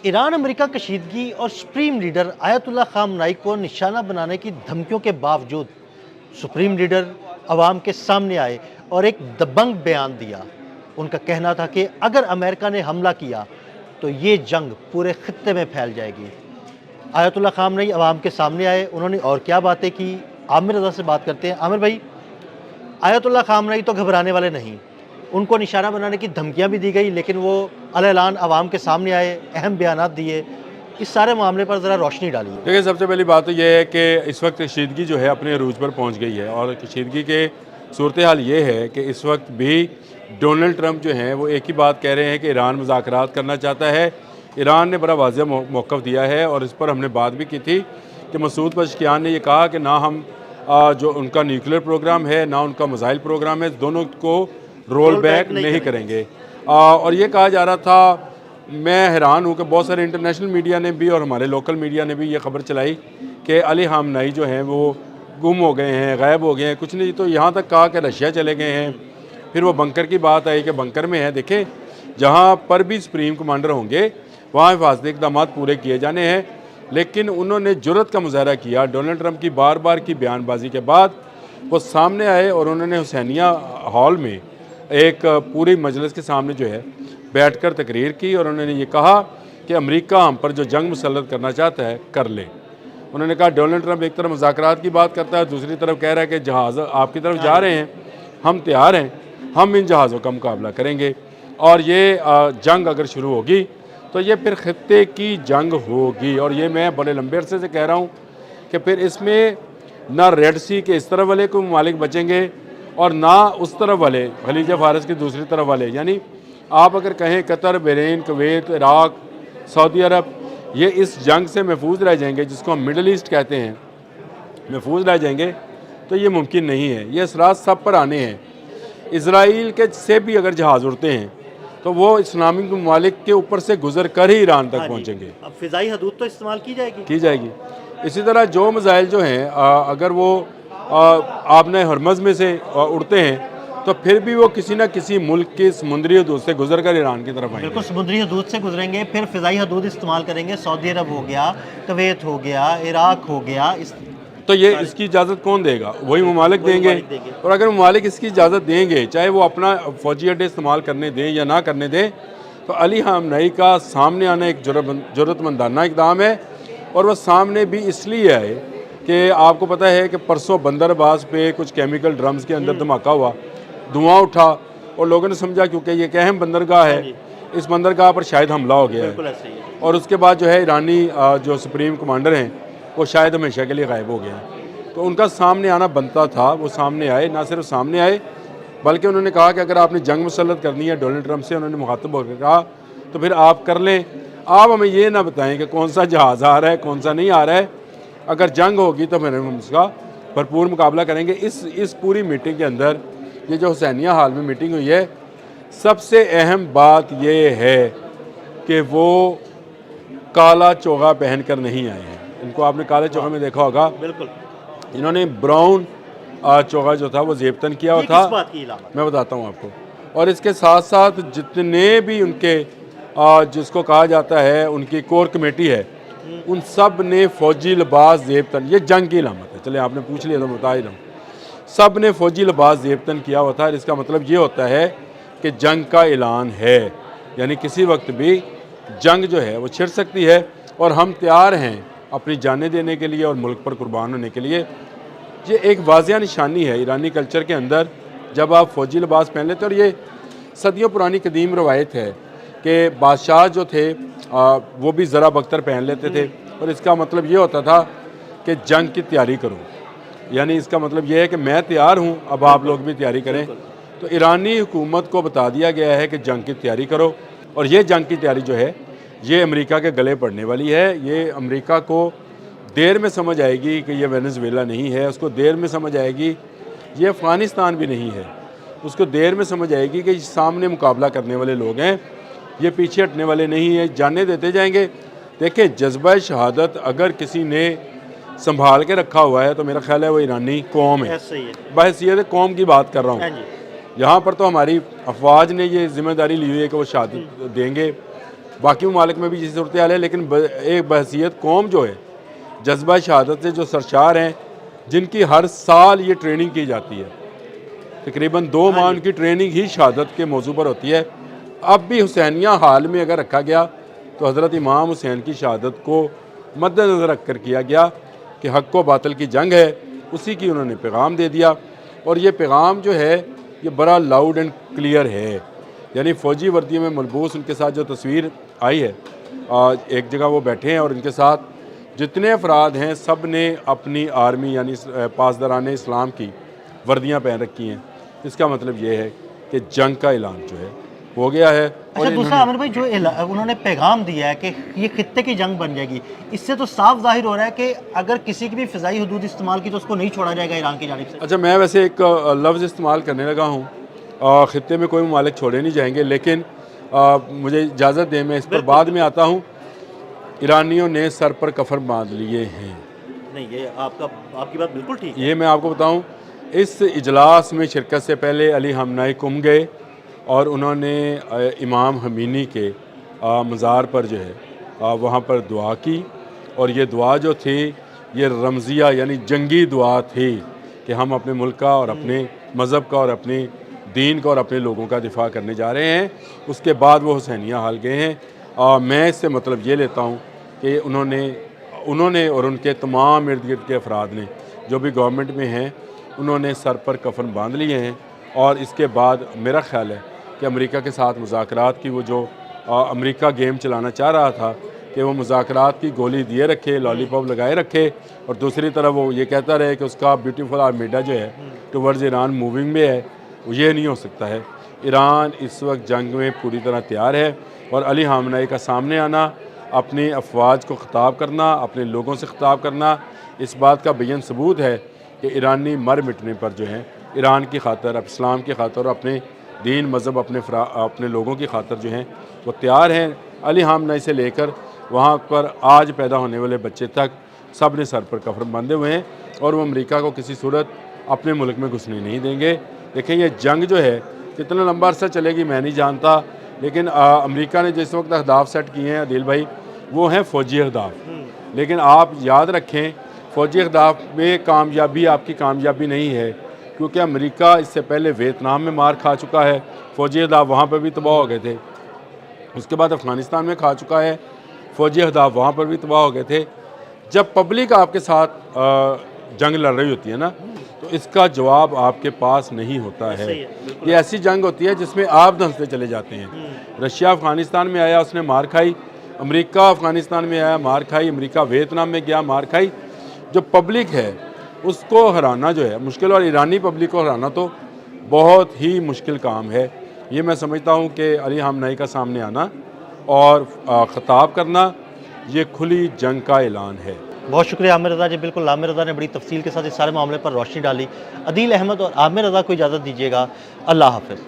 Iran America कशीदगी और supreme leader ayatollah खामनाई को निशाना बनाने की धमकियों के बावजूद सुप्रीम लीडर अवाम के सामने आए और एक दबंग बयान दिया। उनका कहना था कि अगर अमेरिका ने हमला किया तो ये जंग पूरे खित्ते में फैल जाएगी। आयतुल्ला खामनाई अवाम के सामने आए, उन्होंने और क्या बातें की, आमिर रज़ा से बात करते हैं। आमिर भाई, आयतुल्ला खामनाई तो घबराने वाले नहीं, उनको निशाना बनाने की धमकियां भी दी गई, लेकिन वो अलैलान अवाम के सामने आए, अहम बयानात दिए। इस सारे मामले पर ज़रा रोशनी डालिए। देखिए, सबसे पहली बात तो यह है कि इस वक्त कशीदगी जो है अपने अरूज पर पहुंच गई है और कशीदगी के सूरत हाल ये है कि इस वक्त भी डोनाल्ड ट्रंप जो हैं वो एक ही बात कह रहे हैं कि ईरान मुज़ाकरात करना चाहता है। ईरान ने बड़ा वाज़ेह मौक़िफ़ दिया है और इस पर हमने बात भी की थी कि मसूद पज़ेश्कियान ने यह कहा कि ना हम जो उनका न्यूक्लियर प्रोग्राम है ना उनका मिसाइल प्रोग्राम है, दोनों को रोल बैक नहीं करेंगे। और ये कहा जा रहा था, मैं हैरान हूँ कि बहुत सारे इंटरनेशनल मीडिया ने भी और हमारे लोकल मीडिया ने भी ये खबर चलाई कि अली खामनाई जो हैं वो गुम हो गए हैं, गायब हो गए हैं, कुछ नहीं। तो यहाँ तक कहा कि रशिया चले गए हैं। फिर वो बंकर की बात आई कि बंकर में है। देखें, जहाँ पर भी सुप्रीम कमांडर होंगे वहाँ हिफाजती इक़दाम पूरे किए जाने हैं, लेकिन उन्होंने जुर्रत का मुजाहरा किया। डोनाल्ड ट्रंप की बार बार की बयानबाजी के बाद वो सामने आए और उन्होंने हुसैनिया हॉल में एक पूरी मजलिस के सामने जो है बैठकर तकरीर की और उन्होंने ये कहा कि अमेरिका हम पर जो जंग मुसल्लत करना चाहता है कर ले। उन्होंने कहा डोनाल्ड ट्रंप एक तरफ मुज़ाकरात की बात करता है, दूसरी तरफ कह रहा है कि जहाज़ आपकी तरफ जा रहे हैं, हम तैयार हैं, हम इन जहाज़ों का मुकाबला करेंगे। और ये जंग अगर शुरू होगी तो ये फिर खित्ते की जंग होगी। और ये मैं बड़े लंबे अरसे से कह रहा हूँ कि फिर इसमें ना रेड सी के इस तरफ वाले को ममालिक बचेंगे और ना उस तरफ वाले खलीज फारस की दूसरी तरफ वाले। यानी आप अगर कहें Qatar, Bahrain, Kuwait, Iraq, Saudi Arabia, ये इस जंग से महफूज रह जाएंगे, जिसको हम मिडल ईस्ट कहते हैं, महफूज रह जाएंगे, तो ये मुमकिन नहीं है। ये असरात सब पर आने हैं। इसराइल के से भी अगर जहाज़ उड़ते हैं तो वो इस्लामिक ममालिक के ऊपर से गुजर कर ही ईरान तक पहुँचेंगे। अब फ़िज़ाई हदूद तो इस्तेमाल की जाएगी। इसी तरह जो मिसाइल जो हैं अगर वो आपने हरमज़ में से उड़ते हैं तो फिर भी वो किसी न किसी मुल्क की समुद्री हदूद से गुजर कर ईरान की तरफ आएंगे। बिल्कुल, समुद्री हदूद से गुजरेंगे, फिर फ़िज़ाई हदूद इस्तेमाल करेंगे। सऊदी अरब हो गया, कुवैत हो गया, इराक हो गया। तो ये इसकी इजाज़त कौन देगा? वही ममालिक देंगे। और अगर ममालिक इसकी इजाज़त देंगे, चाहे वो अपना फ़ौजी अड्डे इस्तेमाल करने दें या ना करने दें, तो अली खामनेई का सामने आना एक जुर्रतमंदाना इक़दाम है। और वह सामने भी इसलिए आए कि आपको पता है कि परसों बंदरबाज पे कुछ केमिकल ड्रम्स के अंदर धमाका हुआ, धुआं उठा और लोगों ने समझा क्योंकि ये एक अहम बंदरगाह है, इस बंदरगाह पर शायद हमला हो गया है। और उसके बाद जो है ईरानी जो सुप्रीम कमांडर हैं वो शायद हमेशा के लिए गायब हो गया है। तो उनका सामने आना बनता था, वो सामने आए। ना सिर्फ सामने आए बल्कि उन्होंने कहा कि अगर आपने जंग मुसल्लत करनी है डोनाल्ड ट्रंप से, उन्होंने मुखातब होकर कहा, तो फिर आप कर लें। आप हमें ये ना बताएं कि कौन सा जहाज़ आ रहा है, कौन सा नहीं आ रहा है। अगर जंग होगी तो फिर हम उसका भरपूर मुकाबला करेंगे। इस पूरी मीटिंग के अंदर ये जो हुसैनिया हाल में मीटिंग हुई है, सबसे अहम बात ये है कि वो काला चोगा पहन कर नहीं आए हैं। इनको आपने काले चोगे में देखा होगा। बिल्कुल, इन्होंने ब्राउन चोगा जो था वो जेबतन किया हुआ था। किस बात की इलामत? मैं बताता हूँ आपको। और इसके साथ साथ जितने भी उनके जिसको कहा जाता है उनकी कोर कमेटी है, उन सब ने फ़ौजी लिबास जेबतन, ये जंग की इलामत है। चले आपने पूछ लिया तो बता ही रहा हूँ। सब ने फ़ौजी लिबास जेबतन किया हुआ था। इसका मतलब ये होता है कि जंग का ऐलान है, यानी किसी वक्त भी जंग जो है वो छिड़ सकती है और हम तैयार हैं अपनी जानें देने के लिए और मुल्क पर कुर्बान होने के लिए। ये एक वाज़िया निशानी है ईरानी कल्चर के अंदर, जब आप फ़ौजी लिबास पहन लेते। और ये सदियों पुरानी कदीम रवायत है कि बादशाह जो थे वो भी ज़रा बख्तर पहन लेते थे और इसका मतलब ये होता था कि जंग की तैयारी करो, यानी इसका मतलब ये है कि मैं तैयार हूँ, अब आप लोग भी तैयारी करें। तो ईरानी हुकूमत को बता दिया गया है कि जंग की तैयारी करो। और ये जंग की तैयारी जो है ये अमेरिका के गले पड़ने वाली है। ये अमेरिका को देर में समझ आएगी कि ये वेनेजुएला नहीं है, उसको देर में समझ आएगी ये अफ़गानिस्तान भी नहीं है, उसको देर में समझ आएगी कि सामने मुकाबला करने वाले लोग हैं, ये पीछे हटने वाले नहीं हैं, जाने देते जाएंगे। देखिए, जज्बा शहादत अगर किसी ने संभाल के रखा हुआ है तो मेरा ख्याल है वो ईरानी कौम है। बहैसियत कौम की बात कर रहा हूँ। यहाँ पर तो हमारी अफवाज ने ये जिम्मेदारी ली हुई है कि वो शहादत देंगे। बाकी ममालिक में भी ये सूरत हाल है, लेकिन एक बहसीत कौम जो है जज्बा शहादत से जो सरशार हैं, जिनकी हर साल ये ट्रेनिंग की जाती है, तकरीबन 2 माह उनकी ट्रेनिंग ही शहादत के मौजू पर होती है। अब भी हुसैनिया हाल में अगर रखा गया तो हज़रत इमाम हुसैन की शहादत को मद्देनज़र रख कर किया गया कि हक़ व बातिल की जंग है, उसी की उन्होंने पैगाम दे दिया। और ये पैगाम जो है ये बड़ा लाउड एंड क्लियर है, यानी फ़ौजी वर्दी में मलबूस उनके साथ जो तस्वीर आई है, एक जगह वो बैठे हैं और इनके साथ जितने अफराद हैं सब ने अपनी आर्मी यानी पासदारान इस्लाम की वर्दियाँ पहन रखी हैं। इसका मतलब ये है कि जंग का ऐलान जो है हो गया है। अच्छा, दूसरा आमिर भाई जो उन्होंने पैगाम दिया है कि ये खित्ते की जंग बन जाएगी, इससे तो साफ जाहिर हो रहा है कि अगर किसी की भी फ़िज़ाई हदूद इस्तेमाल की तो उसको नहीं छोड़ा जाएगा ईरान की जानिब से। अच्छा, मैं वैसे एक लफ्ज़ इस्तेमाल करने लगा हूँ, ख़ित्ते में कोई ममालिक छोड़े नहीं जाएंगे, लेकिन मुझे इजाज़त दें, मैं इस पर बाद में आता हूँ। ईरानियों ने सर पर कफन बांध लिए हैं। नहीं, ये आपकी बात बिल्कुल ठीक है। ये मैं आपको बताऊँ, इस इजलास में शिरकत से पहले अली हमनाई कुम गए और उन्होंने इमाम हमीनी के मज़ार पर जो है वहाँ पर दुआ की, और ये दुआ जो थी ये रमज़िया यानी जंगी दुआ थी कि हम अपने मुल्क का और अपने मज़हब का और अपने दीन का और अपने लोगों का दिफा करने जा रहे हैं। उसके बाद वो हुसैनिया हाल गए हैं। मैं इससे मतलब ये लेता हूँ कि उन्होंने और उनके तमाम इर्द गिर्द के अफराद ने जो भी गवर्नमेंट में हैं, उन्होंने सर पर कफन बांध लिए हैं। और इसके बाद मेरा ख्याल है कि अमेरिका के साथ मुज़ाकरात की वो जो अमेरिका गेम चलाना चाह रहा था कि वो मुज़ाकरात की गोली दिए रखे, लॉलीपॉप लगाए रखे, और दूसरी तरफ वो ये कहता रहे कि उसका ब्यूटीफुल आर्मीडा जो है टुवर्ड्स ईरान मूविंग में है, ये नहीं हो सकता है। ईरान इस वक्त जंग में पूरी तरह तैयार है, और अली हामनाई का सामने आना, अपनी अफवाज को ख़िताब करना, अपने लोगों से ख़िताब करना, इस बात का बेयन सबूत है कि ईरानी मर मिटने पर जो है ईरान की खातर, इस्लाम की खातर, अपने दीन मज़हब, अपने लोगों की खातर जो हैं वो तैयार हैं। अली हामनाई से लेकर वहाँ पर आज पैदा होने वाले बच्चे तक सब ने सर पर कफन बांधे हुए हैं, और वो अमेरिका को किसी सूरत अपने मुल्क में घुसने नहीं देंगे। देखिए, ये जंग जो है कितना लंबा अर्सा चलेगी मैं नहीं जानता, लेकिन अमेरिका ने जिस वक्त अहदाफ सेट किए हैं आदिल भाई, वो हैं फ़ौजी अहदाफ। लेकिन आप याद रखें, फ़ौजी अहदाफ में कामयाबी आपकी कामयाबी नहीं है, क्योंकि अमेरिका इससे पहले वियतनाम में मार खा चुका है, फ़ौजी अहदाफ वहाँ पर भी तबाह हो गए थे। उसके बाद अफ़गानिस्तान में खा चुका है, फ़ौजी अहदाफ वहाँ पर भी तबाह हो गए थे। जब पब्लिक आपके साथ जंग लड़ रही होती है ना, तो इसका जवाब आपके पास नहीं होता है। ये ऐसी जंग होती है जिसमें आप धंसते चले जाते हैं। रशिया अफ़गानिस्तान में आया, उसने मार खाई, अमेरिका अफ़गानिस्तान में आया, मार खाई, अमेरिका वियतनाम में गया, मार खाई। जो पब्लिक है उसको हराना जो है मुश्किल, और ईरानी पब्लिक को हराना तो बहुत ही मुश्किल काम है। ये मैं समझता हूँ कि अली हामनाई का सामने आना और ख़िताब करना, ये खुली जंग का ऐलान है। बहुत शुक्रिया आमिर रज़ा जी। बिल्कुल, आमिर रज़ा ने बड़ी तफसील के साथ इस सारे मामले पर रोशनी डाली। अदील अहमद और आमिर रज़ा को इजाज़त दीजिएगा। अल्लाह हाफ़िज़।